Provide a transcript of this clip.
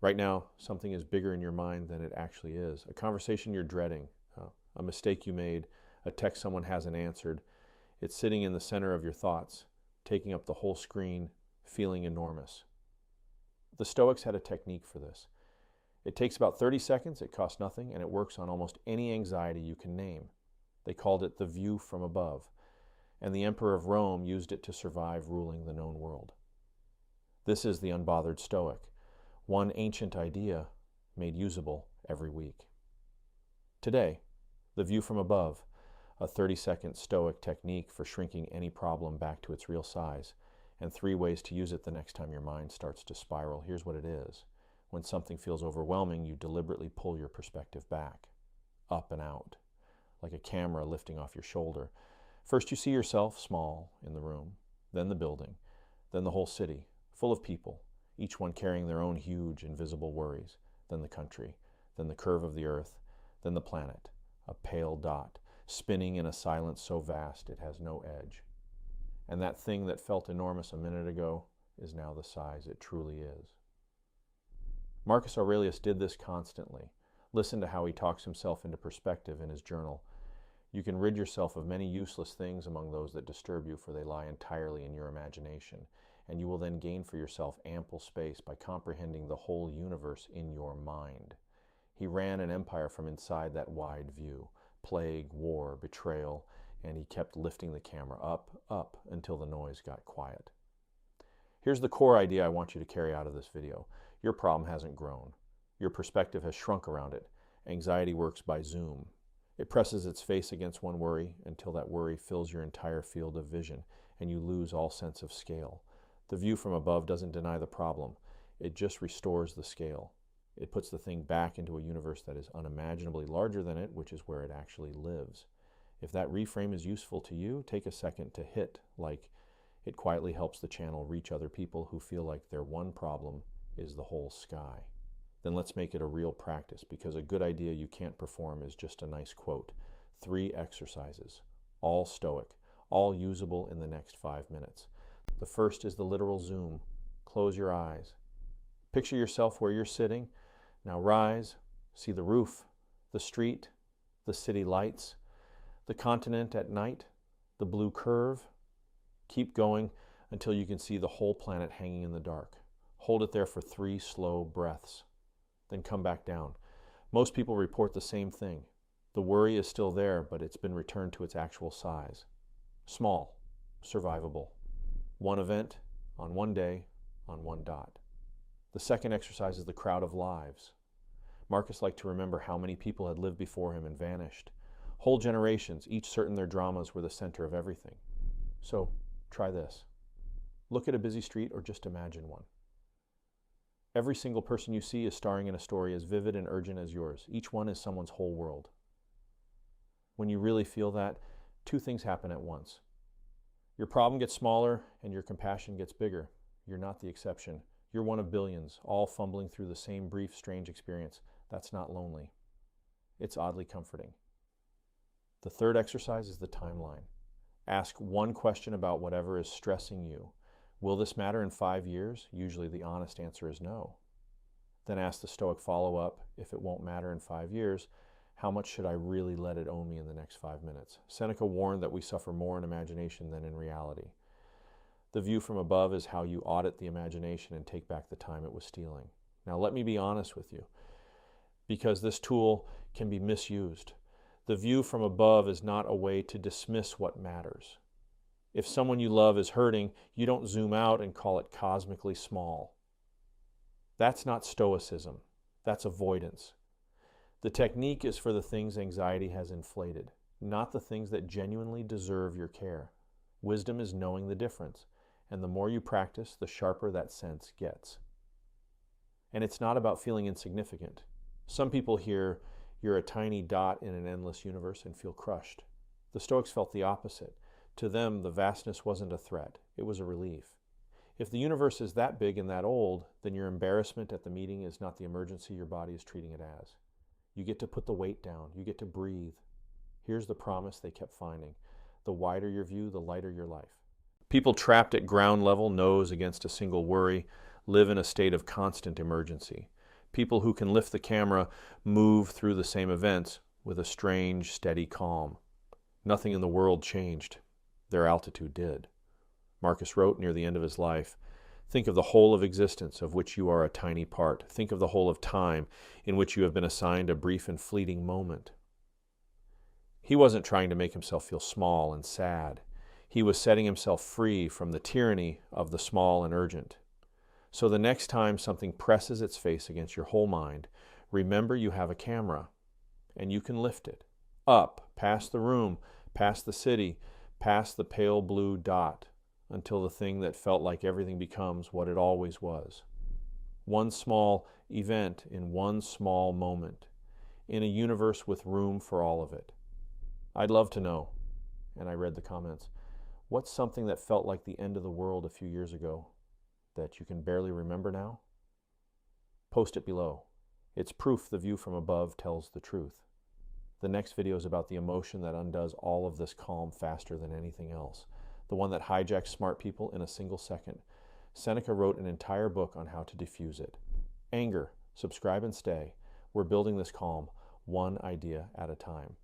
Right now, something is bigger in your mind than it actually is. A conversation you're dreading, a mistake you made, a text someone hasn't answered. It's sitting in the center of your thoughts, taking up the whole screen, feeling enormous. The Stoics had a technique for this. It takes about 30 seconds, it costs nothing, and it works on almost any anxiety you can name. They called it the view from above, and the Emperor of Rome used it to survive ruling the known world. This is the unbothered Stoic, one ancient idea made usable every week. Today, the view from above, a 30-second Stoic technique for shrinking any problem back to its real size, and 3 ways to use it the next time your mind starts to spiral. Here's what it is. When something feels overwhelming, you deliberately pull your perspective back, up and out, like a camera lifting off your shoulder. First you see yourself small in the room, then the building, then the whole city, full of people, each one carrying their own huge invisible worries, then the country, then the curve of the earth, then the planet, a pale dot, spinning in a silence so vast it has no edge. And that thing that felt enormous a minute ago is now the size it truly is. Marcus Aurelius did this constantly. Listen to how he talks himself into perspective in his journal. You can rid yourself of many useless things among those that disturb you, for they lie entirely in your imagination, and you will then gain for yourself ample space by comprehending the whole universe in your mind. He ran an empire from inside that wide view. Plague, war, betrayal, and he kept lifting the camera up, until the noise got quiet. Here's the core idea I want you to carry out of this video. Your problem hasn't grown. Your perspective has shrunk around it. Anxiety works by zoom. It presses its face against one worry until that worry fills your entire field of vision, and you lose all sense of scale. The view from above doesn't deny the problem. It just restores the scale. It puts the thing back into a universe that is unimaginably larger than it, which is where it actually lives. If that reframe is useful to you, take a second to hit like. It quietly helps the channel reach other people who feel like their one problem is the whole sky. Then let's make it a real practice, because a good idea you can't perform is just a nice quote. 3 exercises, all Stoic, all usable in the next 5 minutes. The first is the literal zoom. Close your eyes. Picture yourself where you're sitting. Now rise, see the roof, the street, the city lights, the continent at night, the blue curve. Keep going until you can see the whole planet hanging in the dark. Hold it there for 3 slow breaths. Then come back down. Most people report the same thing. The worry is still there, but it's been returned to its actual size. Small, survivable. One event, on one day, on one dot. The second exercise is the crowd of lives. Marcus liked to remember how many people had lived before him and vanished. Whole generations, each certain their dramas were the center of everything. So, try this. Look at a busy street or just imagine one. Every single person you see is starring in a story as vivid and urgent as yours. Each one is someone's whole world. When you really feel that, 2 things happen at once. Your problem gets smaller and your compassion gets bigger. You're not the exception. You're one of billions, all fumbling through the same brief, strange experience. That's not lonely. It's oddly comforting. The third exercise is the timeline. Ask one question about whatever is stressing you. Will this matter in 5 years? Usually the honest answer is no. Then ask the Stoic follow-up, if it won't matter in 5 years, how much should I really let it own me in the next 5 minutes? Seneca warned that we suffer more in imagination than in reality. The view from above is how you audit the imagination and take back the time it was stealing. Now let me be honest with you, because this tool can be misused. The view from above is not a way to dismiss what matters. If someone you love is hurting, you don't zoom out and call it cosmically small. That's not stoicism. That's avoidance. The technique is for the things anxiety has inflated, not the things that genuinely deserve your care. Wisdom is knowing the difference, and the more you practice, the sharper that sense gets. And it's not about feeling insignificant. Some people hear you're a tiny dot in an endless universe and feel crushed. The Stoics felt the opposite. To them, the vastness wasn't a threat. It was a relief. If the universe is that big and that old, then your embarrassment at the meeting is not the emergency your body is treating it as. You get to put the weight down. You get to breathe. Here's the promise they kept finding. The wider your view, the lighter your life. People trapped at ground level, nose against a single worry, live in a state of constant emergency. People who can lift the camera move through the same events with a strange, steady calm. Nothing in the world changed. Their altitude did. Marcus wrote near the end of his life, "Think of the whole of existence of which you are a tiny part. Think of the whole of time in which you have been assigned a brief and fleeting moment." He wasn't trying to make himself feel small and sad. He was setting himself free from the tyranny of the small and urgent. So the next time something presses its face against your whole mind, remember you have a camera, and you can lift it up, past the room, past the city, past the pale blue dot, until the thing that felt like everything becomes what it always was. One small event in one small moment, in a universe with room for all of it. I'd love to know, and I read the comments, what's something that felt like the end of the world a few years ago that you can barely remember now? Post it below. It's proof the view from above tells the truth. The next video is about the emotion that undoes all of this calm faster than anything else, the one that hijacks smart people in a single second. Seneca wrote an entire book on how to diffuse it. Anger. Subscribe and stay. We're building this calm, one idea at a time.